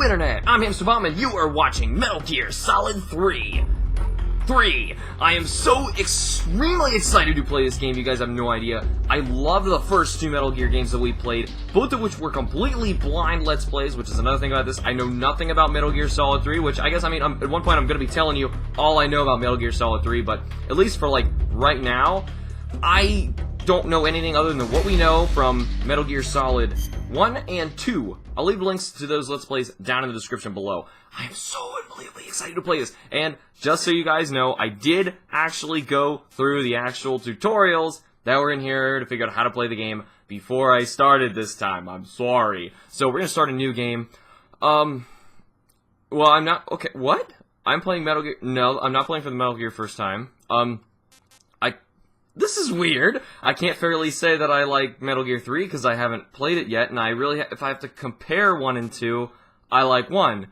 Internet! I'm HamsterBomb, and you are watching Metal Gear Solid 3. I am so extremely excited to play this game, you guys have no idea. I love the first two Metal Gear games that we played, both of which were completely blind Let's Plays, which is another thing about this. I know nothing about Metal Gear Solid 3, which I guess, at one point I'm going to be telling you all I know about Metal Gear Solid 3, but at least for, right now, I don't know anything other than what we know from Metal Gear Solid 1 and 2. I'll leave links to those Let's Plays down in the description below. I am so unbelievably excited to play this, and just so you guys know, I did actually go through the actual tutorials that were in here to figure out how to play the game before I started this time. I'm sorry. So we're gonna start a new game. Well, I'm not, okay, what? I'm playing Metal Gear, no, I'm not playing for the Metal Gear first time. This is weird. I can't fairly say that I like Metal Gear 3 because I haven't played it yet, and I really, if I have to compare 1 and 2, I like 1.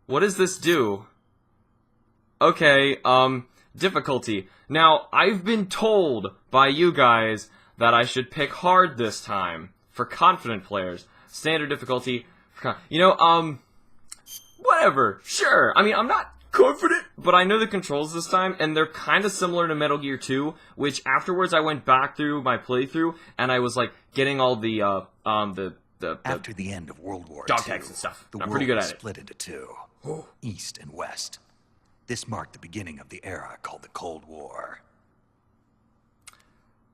What does this do? Okay, difficulty. Now, I've been told by you guys that I should pick hard this time for confident players. Standard difficulty, whatever, sure. I'm not confident, but I know the controls this time, and they're kind of similar to Metal Gear 2, which afterwards I went back through my playthrough, and I was, getting all the After the end of World War II, dog tags and stuff. the I'm world pretty good was at it. split into two, East and West. This marked the beginning of the era called the Cold War.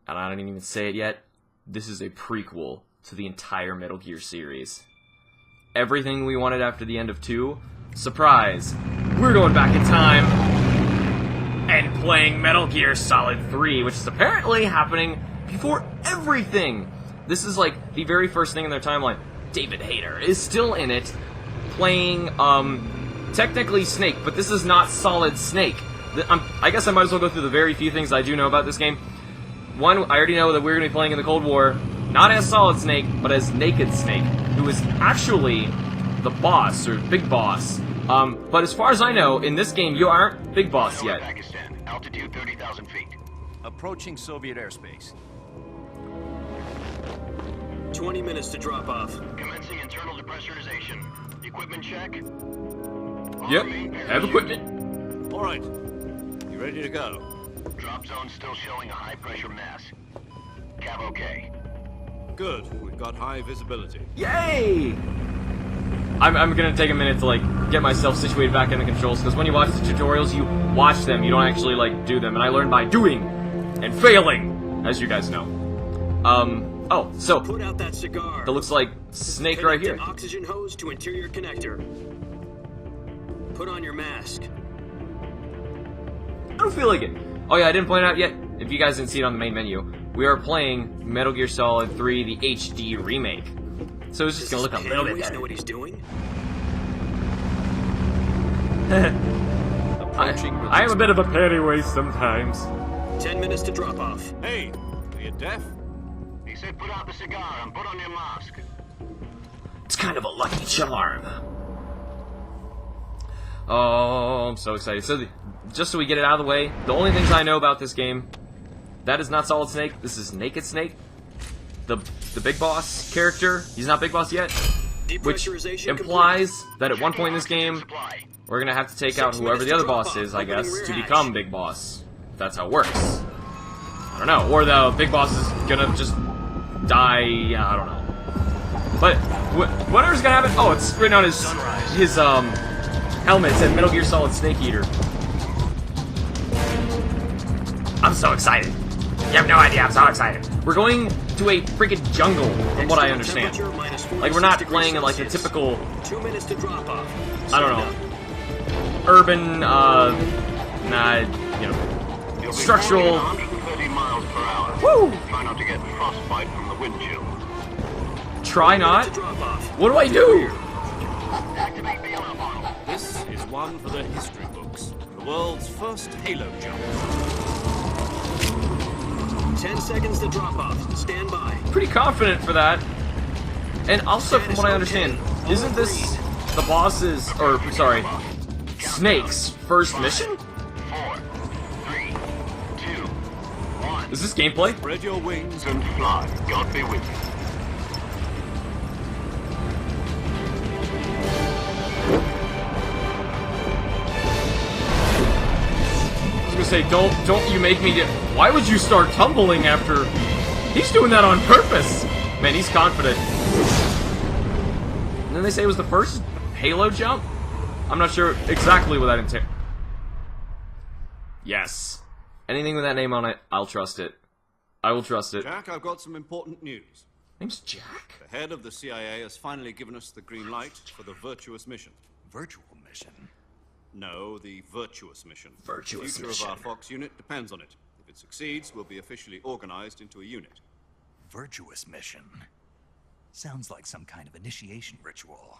And I didn't even say it yet. This is a prequel to the entire Metal Gear series. Everything we wanted after the end of 2, surprise, we're going back in time and playing Metal Gear Solid 3, which is apparently happening before everything. This is the very first thing in their timeline. David Hayter is still in it, playing, technically Snake, but this is not Solid Snake. I guess I might as well go through the very few things I do know about this game. One, I already know that we're going to be playing in the Cold War, not as Solid Snake, but as Naked Snake, who is actually the boss, or Big Boss. But as far as I know, in this game, you aren't Big Boss yet. Pakistan, altitude 30,000 feet. Approaching Soviet airspace. 20 minutes to drop off. Commencing internal depressurization. Equipment check. Yep, have equipment. All right. You ready to go? Drop zone still showing a high pressure mass. Cav okay. Good. We've got high visibility. Yay! I'm gonna take a minute to get myself situated back in the controls, because when you watch the tutorials, you watch them, you don't actually do them, and I learned by doing and failing, as you guys know. Oh, so Put out that cigar. that looks like Snake right here. Connect an oxygen hose to interior connector. Put on your mask. I don't feel like it. Oh yeah, I didn't point out yet, if you guys didn't see it on the main menu, we are playing Metal Gear Solid 3, the HD remake. So it's just gonna look a little bit Does better. know what he's doing? I am a bit of a pennywise sometimes. 10 minutes to drop off. Hey, are you deaf? He said put out the cigar and put on your mask. It's kind of a lucky charm. Oh, I'm so excited. So, just so we get it out of the way, the only things I know about this game, that is not Solid Snake, this is Naked Snake. The Big Boss character, he's not Big Boss yet, which implies that at one point in this game, we're gonna have to take out whoever the other boss is, I guess, to become Big Boss. If that's how it works. I don't know. Or the Big Boss is gonna just die, I don't know. But, whatever's gonna happen, oh, it's written on his helmet, it said Metal Gear Solid Snake Eater. I'm so excited. You have no idea, I'm so excited. We're going to a freaking jungle, from what I understand. We're not playing in a typical, 2 minutes to drop off. I don't know, urban, structural. 130 miles per hour. Woo! Try not to get frostbite from the wind chill. Try not? Drop off. What do I do? Activate the alarm bottle. This is one for the history books. The world's first Halo jump. 10 seconds to drop off. Stand by. Pretty confident for that. And also, from what I understand, isn't this the boss's, or, sorry, Snake's first mission? 4, 3, 2, 1. Is this gameplay? Spread your wings. And fly. God be with you. gonna say, don't you make me do... Why would you start tumbling after... He's doing that on purpose! Man, he's confident. And then they say it was the first Halo jump? I'm not sure exactly what that entails. Yes. Anything with that name on it, I'll trust it. I will trust it. Jack, I've got some important news. Name's Jack? The head of the CIA has finally given us the green light for the virtuous mission. Virtual mission? No, the virtuous mission. Virtuous The future mission. of our Fox unit depends on it. If it succeeds, we'll be officially organized into a unit. Virtuous mission? Sounds like some kind of initiation ritual.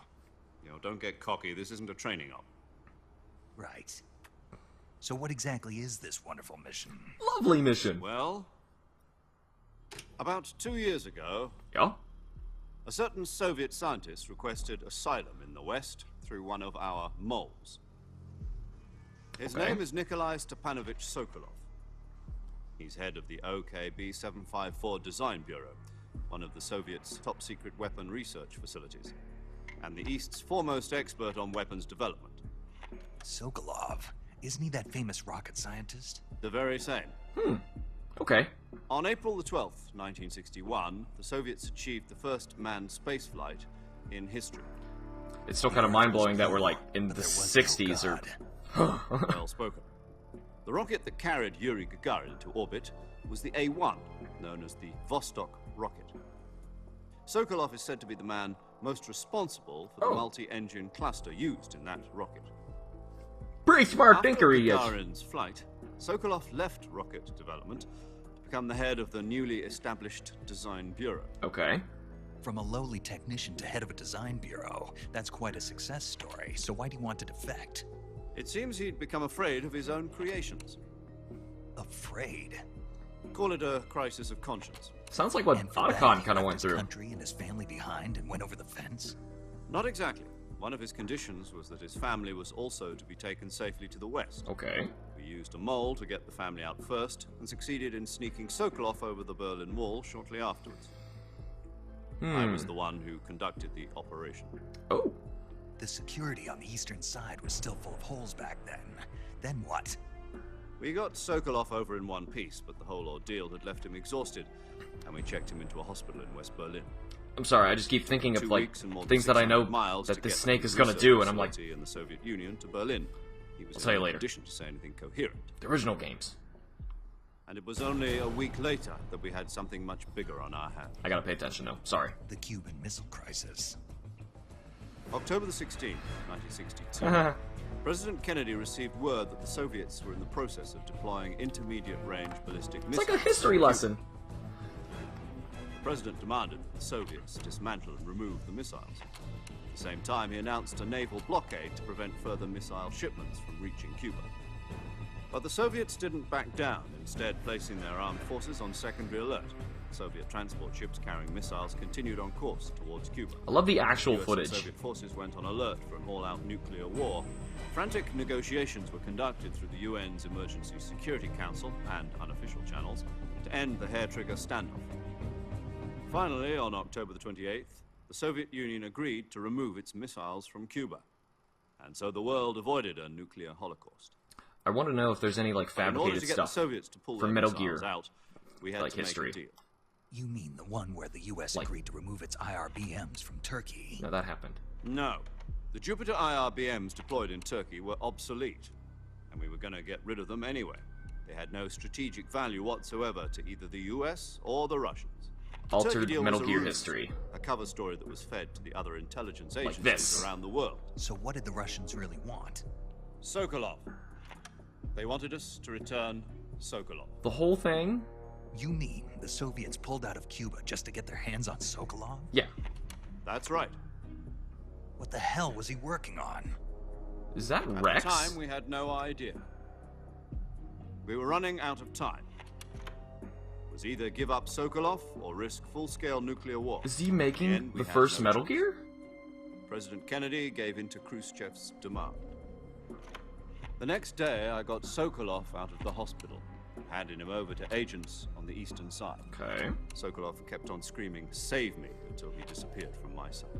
You know, don't get cocky. This isn't a training op. Right. So what exactly is this wonderful mission? Lovely mission. Well, about 2 years ago, Yeah? a certain Soviet scientist requested asylum in the West through one of our moles. His Okay. name is Nikolai Stepanovich Sokolov. He's head of the OKB-754 Design Bureau, one of the Soviets' top-secret weapon research facilities, and the East's foremost expert on weapons development. Sokolov. Isn't he that famous rocket scientist? The very same. Okay. On April the 12th, 1961, the Soviets achieved the first manned spaceflight in history. It's still kind of mind-blowing that we're, like, in But the there was no 60s or... God. Well spoken. The rocket that carried Yuri Gagarin into orbit was the A.1, known as the Vostok rocket. Sokolov is said to be the man most responsible for the Oh. multi-engine cluster used in that rocket. Pretty smart After thinker he is. Gagarin's flight, Sokolov left rocket development to become the head of the newly established Design Bureau. Okay. From a lowly technician to head of a design bureau, that's quite a success story. So why do you want to defect? It seems he'd become afraid of his own creations. Afraid? Call it a crisis of conscience. Sounds like what And for that, Otacon he kind of left went his through. country and his family behind and went over the fence? Not exactly. One of his conditions was that his family was also to be taken safely to the west. Okay. We used a mole to get the family out first, and succeeded in sneaking Sokolov over the Berlin Wall shortly afterwards. I was the one who conducted the operation. Oh. The security on the eastern side was still full of holes back then. Then what? We got Sokolov over in one piece, but the whole ordeal had left him exhausted, and we checked him into a hospital in West Berlin. I'm sorry, I just keep thinking of, 2 like, weeks and more than things that I know 600 miles that to this get snake from is the gonna research do, and I'm like, facility in the Soviet Union to Berlin. He was I'll tell you in no later. condition to say anything coherent. the original games. And it was only a week later that we had something much bigger on our hands. I gotta pay attention though. Sorry. The Cuban Missile Crisis. October the 16th, 1962. President Kennedy received word that the Soviets were in the process of deploying intermediate-range ballistic It's missiles. like a history lesson. The president demanded that the Soviets dismantle and remove the missiles. At the same time, he announced a naval blockade to prevent further missile shipments from reaching Cuba. But the Soviets didn't back down, instead placing their armed forces on secondary alert. Soviet transport ships carrying missiles continued on course towards Cuba. I love the actual US and footage. Soviet forces went on alert for an all-out nuclear war. Frantic negotiations were conducted through the UN's Emergency Security Council and unofficial channels to end the hair-trigger standoff. Finally, on October the 28th, the Soviet Union agreed to remove its missiles from Cuba. And so the world avoided a nuclear holocaust. I want to know if there's any, like, In order fabricated to get the stuff Soviets to pull from their Metal missiles Gear, out, we had like to history. make a deal. You mean the one where the US Like- agreed to remove its IRBMs from Turkey? No, that happened. No. The Jupiter IRBMs deployed in Turkey were obsolete, and we were going to get rid of them anyway. They had no strategic value whatsoever to either the US or the Russians. The Turkey Altered deal Metal was a Gear ruse, history. a cover story that was fed to the other intelligence Like agencies this. around the world. So what did the Russians really want? Sokolov. They wanted us to return Sokolov. The whole thing? You mean the Soviets pulled out of Cuba just to get their hands on Sokolov? Yeah. That's right. What the hell was he working on? Is that At Rex? the time, we had no idea. We were running out of time. It was either give up Sokolov or risk full-scale nuclear war. Is he In the making end, we the had first no Metal choice. Gear? President Kennedy gave in to Khrushchev's demand. The next day, I got Sokolov out of the hospital, handing him over to agents on the eastern side. Okay. Sokolov kept on screaming, "Save me," until he disappeared from my sight.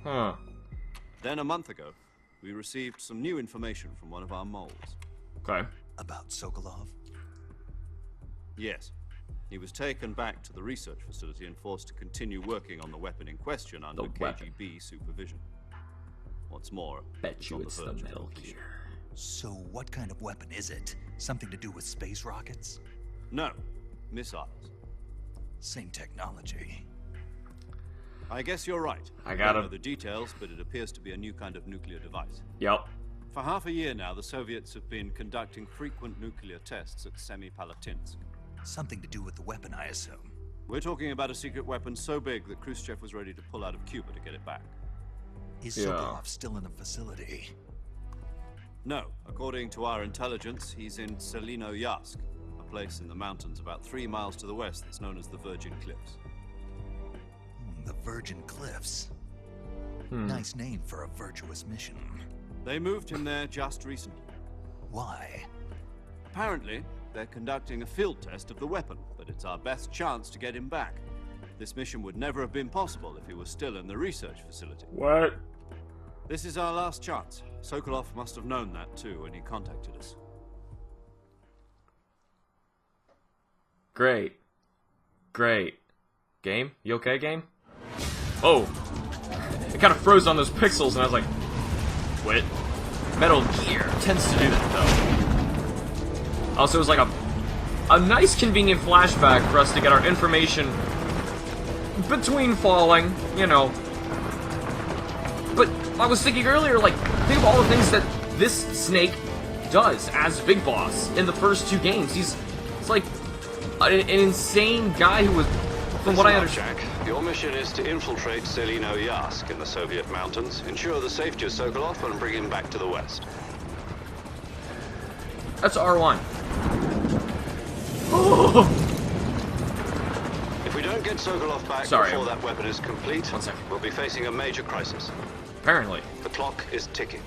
Huh. Then, a month ago, we received some new information from one of our moles. Okay. About Sokolov? Yes. He was taken back to the research facility and forced to continue working on the weapon in question under KGB supervision. What's more, Bet you it's the verge of Metal completion. Gear. So what kind of weapon is it? Something to do with space rockets? No, missiles. Same technology. I guess you're right. I don't got know the details, but it appears to be a new kind of nuclear device. Yep. For half a year now, the Soviets have been conducting frequent nuclear tests at Semipalatinsk. Something to do with the weapon, I assume. We're talking about a secret weapon so big that Khrushchev was ready to pull out of Cuba to get it back. Is Yeah. Sokolov still in the facility? No, according to our intelligence, he's in Selino-Yarsk, a place in the mountains about 3 miles to the west that's known as the Virgin Cliffs. The Virgin Cliffs. Nice name for a virtuous mission. They moved him there just recently. Why? Apparently, they're conducting a field test of the weapon, but it's our best chance to get him back. This mission would never have been possible if he was still in the research facility. What? This is our last chance. Sokolov must have known that too when he contacted us. Great. Great. Game? You okay, game? Oh. It kind of froze on those pixels, and I was like, quit. Metal Gear tends to do that, though. Also, it was like a nice, convenient flashback for us to get our information between falling, you know. But I was thinking earlier, like, think of all the things that this Snake does as Big Boss in the first 2 games. He's like an insane guy who was, from what I understand. Jack, your mission is to infiltrate Selino-Yarsk in the Soviet mountains, ensure the safety of Sokolov, and bring him back to the west. That's R1. If we don't get Sokolov back Sorry, before that weapon is complete, 1 second. we'll be facing a major crisis. Apparently. The clock is ticking.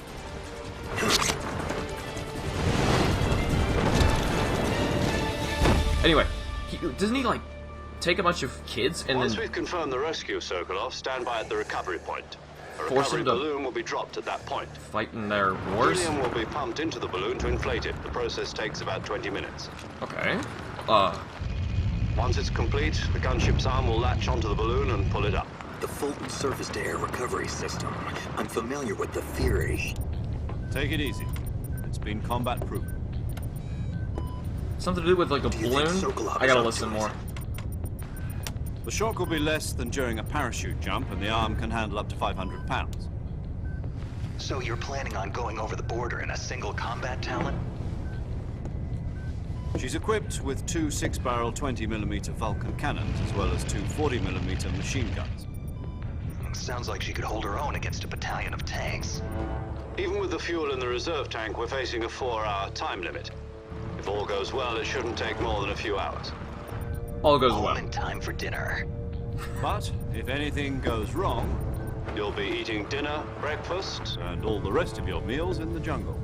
Anyway, doesn't he, like, take a bunch of kids and Once then we've confirmed the rescue of Sokolov, stand by at the recovery point. A Force recovery him to- balloon will be dropped at that point. fight in their wars? Helium will be pumped into the balloon to inflate it. The process takes about 20 minutes. Okay. Once it's complete, the gunship's arm will latch onto the balloon and pull it up. The Fulton surface-to-air recovery system. I'm familiar with the theory. Take it easy. It's been combat proven. Something to do with, like, a Do you think balloon? Sokolov I is gotta up listen to it? more. The shock will be less than during a parachute jump, and the arm can handle up to 500 pounds. So you're planning on going over the border in a single combat talent? She's equipped with 2 6-barrel 20mm Vulcan cannons, as well as 2 40mm machine guns. Sounds like she could hold her own against a battalion of tanks. Even with the fuel in the reserve tank, we're facing a 4-hour time limit. If all goes well, it shouldn't take more than a few hours. All goes Home well. in time for dinner. But if anything goes wrong, You'll be eating dinner, breakfast, and all the rest of your meals in the jungle.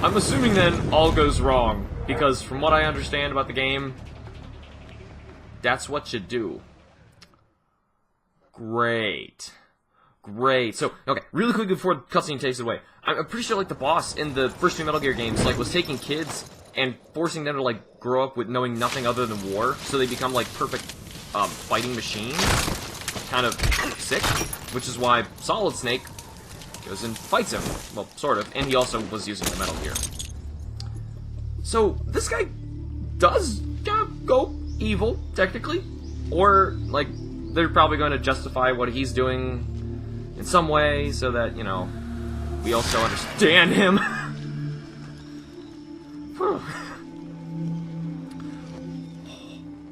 I'm assuming then all goes wrong, because from what I understand about the game, that's what you do. Great. Great. So, okay, really quickly before the cutscene takes it away. I'm pretty sure, like, the boss in the first 2 Metal Gear games, like, was taking kids and forcing them to, like, grow up with knowing nothing other than war, so they become, like, perfect, fighting machines. Kind of sick, which is why Solid Snake goes and fights him. Well, sort of. And he also was using the Metal Gear. So, this guy does go evil, technically. Or, like, they're probably going to justify what he's doing in some way so that, you know, we also understand him.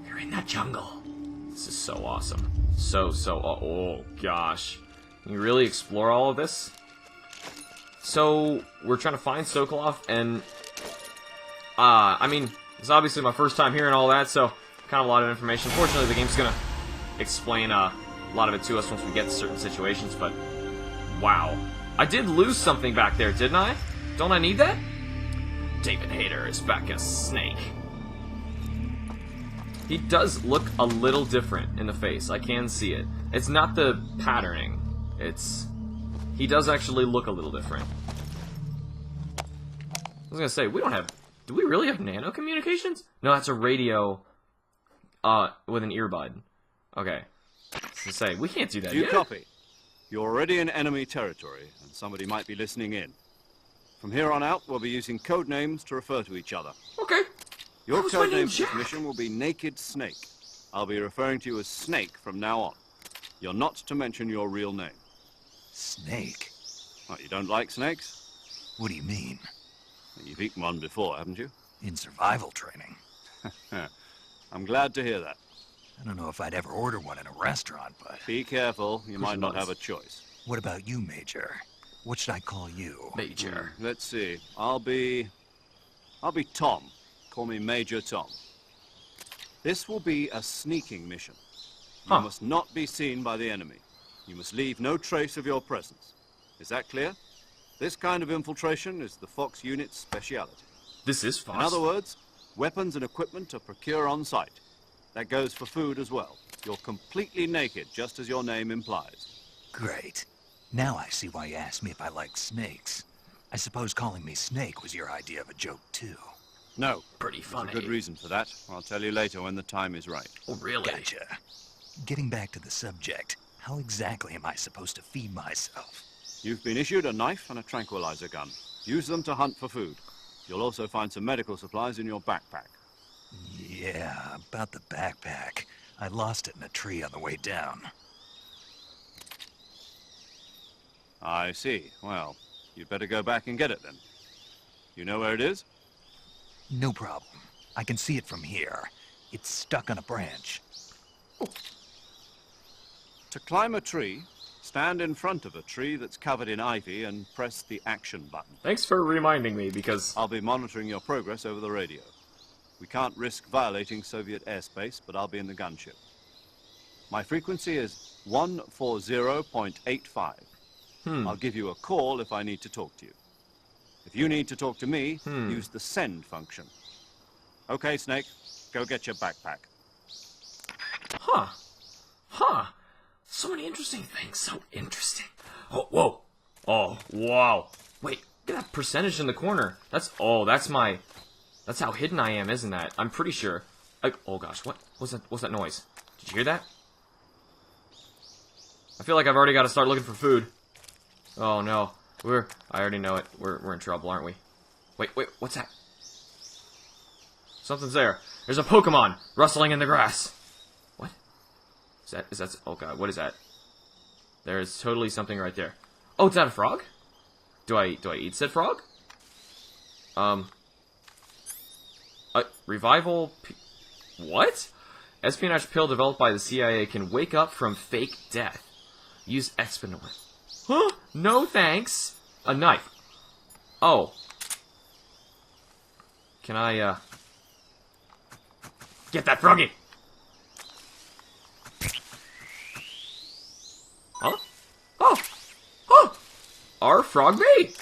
You're in that jungle. This is so awesome. Oh gosh. Can you really explore all of this? So, we're trying to find Sokolov, and, I mean, it's obviously my first time hearing all that, so, kind of a lot of information. Fortunately, the game's gonna explain, a lot of it to us once we get to certain situations, but, wow. I did lose something back there, didn't I? Don't I need that? David Hayter is back as Snake. He does look a little different in the face. I can see it. It's not the patterning. It's... He does actually look a little different. I was gonna say, we don't have... Do we really have nano communications? No, that's a radio... with an earbud. Okay. So say, we can't do that Do you yet. copy? You're already in enemy territory, and somebody might be listening in. From here on out, we'll be using code names to refer to each other. Okay. Your That was my code name, name for this Jack. mission will be Naked Snake. I'll be referring to you as Snake from now on. You're not to mention your real name. Snake? What, you don't like snakes? What do you mean? You've eaten one before, haven't you? In survival training? I'm glad to hear that. I don't know if I'd ever order one in a restaurant, but... Be careful, you might not knows? have a choice. What about you, Major? What should I call you? Major. Let's see. I'll be Tom. Call me Major Tom. This will be a sneaking mission. You Huh. must not be seen by the enemy. You must leave no trace of your presence. Is that clear? This kind of infiltration is the Fox unit's speciality. This is fast. In other words, weapons and equipment are procured on site. That goes for food as well. You're completely naked, just as your name implies. Great. Now I see why you asked me if I like snakes. I suppose calling me Snake was your idea of a joke, too. No. Pretty There's funny. a good reason for that. I'll tell you later when the time is right. Oh, really? Gotcha. Getting back to the subject, how exactly am I supposed to feed myself? You've been issued a knife and a tranquilizer gun. Use them to hunt for food. You'll also find some medical supplies in your backpack. Yeah, about the backpack. I lost it in a tree on the way down. I see. Well, you'd better go back and get it then. You know where it is? No problem. I can see it from here. It's stuck on a branch. To climb a tree, stand in front of a tree that's covered in ivy and press the action button. Thanks for reminding me, because... I'll be monitoring your progress over the radio. We can't risk violating Soviet airspace, but I'll be in the gunship. My frequency is 140.85. I'll give you a call if I need to talk to you. If you need to talk to me, use the send function. Okay, Snake, go get your backpack. Huh. Huh. So many interesting things. So interesting. Oh, whoa. Oh, wow. Wait, look at that percentage in the corner. That's my... That's how hidden I am, isn't that? I'm pretty sure. Oh gosh, what was that? What's that noise? Did you hear that? I feel like I've already got to start looking for food. Oh no, I already know it. We're in trouble, aren't we? Wait, what's that? Something's there. There's a Pokemon rustling in the grass. What? Is that? Oh god, what is that? There's totally something right there. Oh, is that a frog? Do I eat said frog? Revival... What? Espionage pill developed by the CIA can wake up from fake death. Use exponent. Huh? No thanks. A knife. Oh. Can I, Get that froggy! Huh? Oh! Oh! Our frog bait!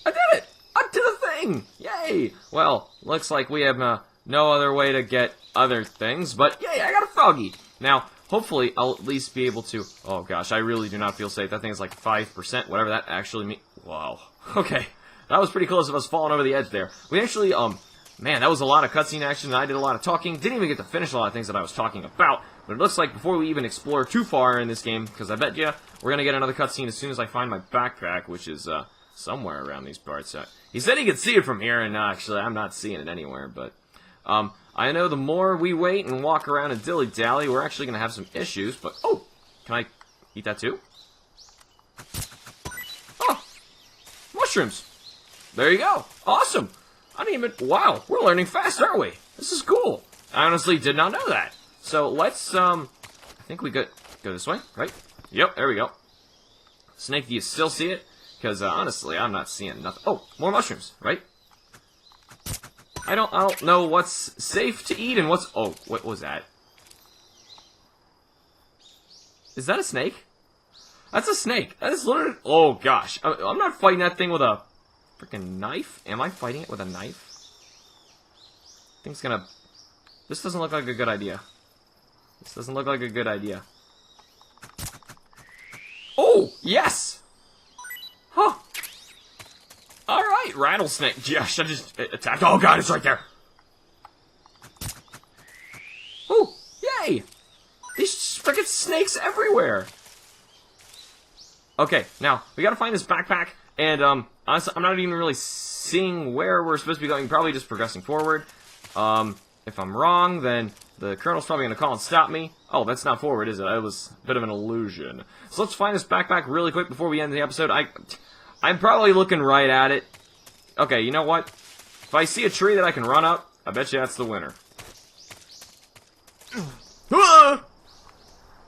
I did it! I did the thing! Yay! Well, looks like we have no other way to get other things, but yay, I got a froggy! Now, hopefully, I'll at least be able to... Oh gosh, I really do not feel safe. That thing is like 5%, whatever that actually means. Wow. Okay. That was pretty close of us falling over the edge there. We actually, man, that was a lot of cutscene action, and I did a lot of talking. Didn't even get to finish a lot of things that I was talking about. But it looks like before we even explore too far in this game, because I bet you we're going to get another cutscene as soon as I find my backpack, which is, somewhere around these parts. He said he could see it from here, and actually, I'm not seeing it anywhere, but... I know the more we wait and walk around and dilly-dally, we're actually going to have some issues, but... Oh! Can I eat that too? Oh! Mushrooms! There you go! Awesome! I didn't even... Wow! We're learning fast, aren't we? This is cool! I honestly did not know that. So, let's, I think we go this way, right? Yep, there we go. Snake, do you still see it? Because, honestly, I'm not seeing nothing. Oh! More mushrooms, right? I don't know what's safe to eat and what's... Oh, what was that? Is that a snake? That's a snake. That is literally... Oh, gosh. I'm not fighting that thing with a freaking knife. Am I fighting it with a knife? Thing's gonna This doesn't look like a good idea. This doesn't look like a good idea. Oh, yes! Huh. Alright, rattlesnake. Yeah, should I just attack? Oh god, it's right there. Oh, yay! These frickin' snakes everywhere. Okay, now, we gotta find this backpack, and, honestly, I'm not even really seeing where we're supposed to be going, probably just progressing forward. If I'm wrong, then the Colonel's probably gonna call and stop me. Oh, that's not forward, is it? It was a bit of an illusion. So let's find this backpack really quick before we end the episode. I'm probably looking right at it. Okay, you know what? If I see a tree that I can run up, I bet you that's the winner. Ah!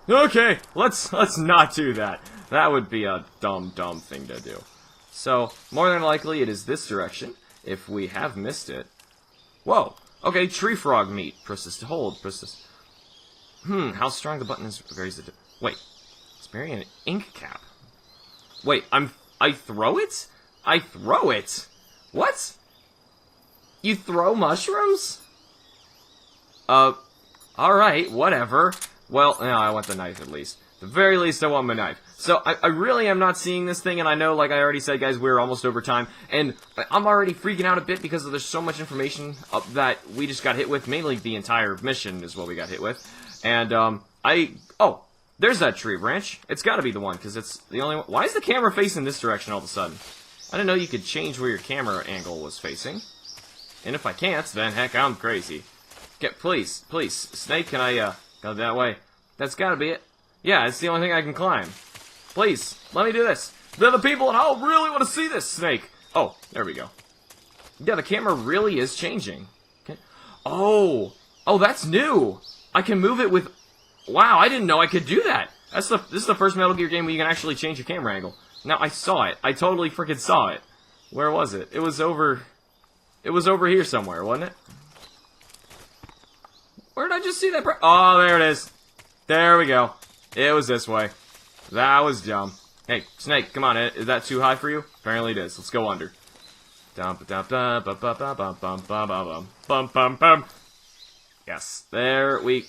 Okay, let's not do that. That would be a dumb thing to do. So, more than likely, it is this direction, if we have missed it. Whoa! Okay, tree frog meat. Press to hold. Press. How strong the button is varies the... Wait. It's bearing an ink cap. Wait, I throw it? I throw it? What? You throw mushrooms? Alright, whatever. Well, no, I want the knife at least. At the very least, I want my knife. So, I really am not seeing this thing, and I know, like I already said, guys, we're almost over time, and I'm already freaking out a bit because there's so much information that we just got hit with. Mainly the entire mission is what we got hit with. And, oh, there's that tree branch. It's gotta be the one, because it's the only one. Why is the camera facing this direction all of a sudden? I didn't know you could change where your camera angle was facing. And if I can't, then heck, I'm crazy. Please, Snake, can I, go that way? That's gotta be it. Yeah, it's the only thing I can climb. Please, let me do this. They're the people, and I really want to see this, Snake. Oh, there we go. Yeah, the camera really is changing. Okay. Oh, that's new. I can move it with... Wow, I didn't know I could do that. This is the first Metal Gear game where you can actually change your camera angle. Now, I saw it. I totally freaking saw it. Where was it? It was over here somewhere, wasn't it? Where did I just see that? Oh, there it is. There we go. It was this way. That was dumb. Hey, Snake, come on. Is that too high for you? Apparently it is. Let's go under. Yes, there we...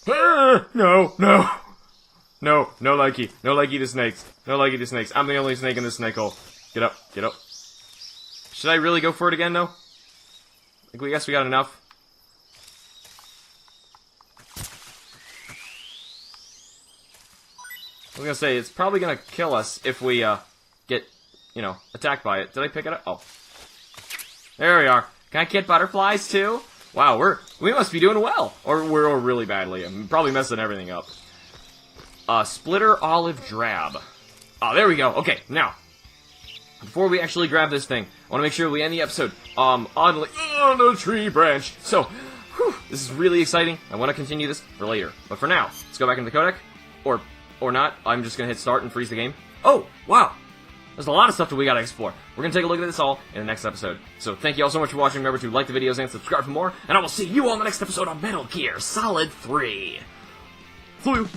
No likey. No likey to snakes. No likey to snakes. I'm the only snake in this snake hole. Get up. Should I really go for it again, though? I think we guess we got enough. I was gonna say, it's probably gonna kill us if we, get, attacked by it. Did I pick it up? Oh. There we are. Can I get butterflies, too? Wow, we must be doing well. Or we're really badly. I'm probably messing everything up. Splitter olive drab. Oh, there we go. Okay, now. Before we actually grab this thing, I want to make sure we end the episode, on a tree branch. So, this is really exciting. I want to continue this for later. But for now, let's go back into the codec. Or not. I'm just going to hit start and freeze the game. Oh, wow. There's a lot of stuff that we got to explore. We're going to take a look at this all in the next episode. So thank you all so much for watching. Remember to like the videos and subscribe for more. And I will see you all in the next episode on Metal Gear Solid 3. See you.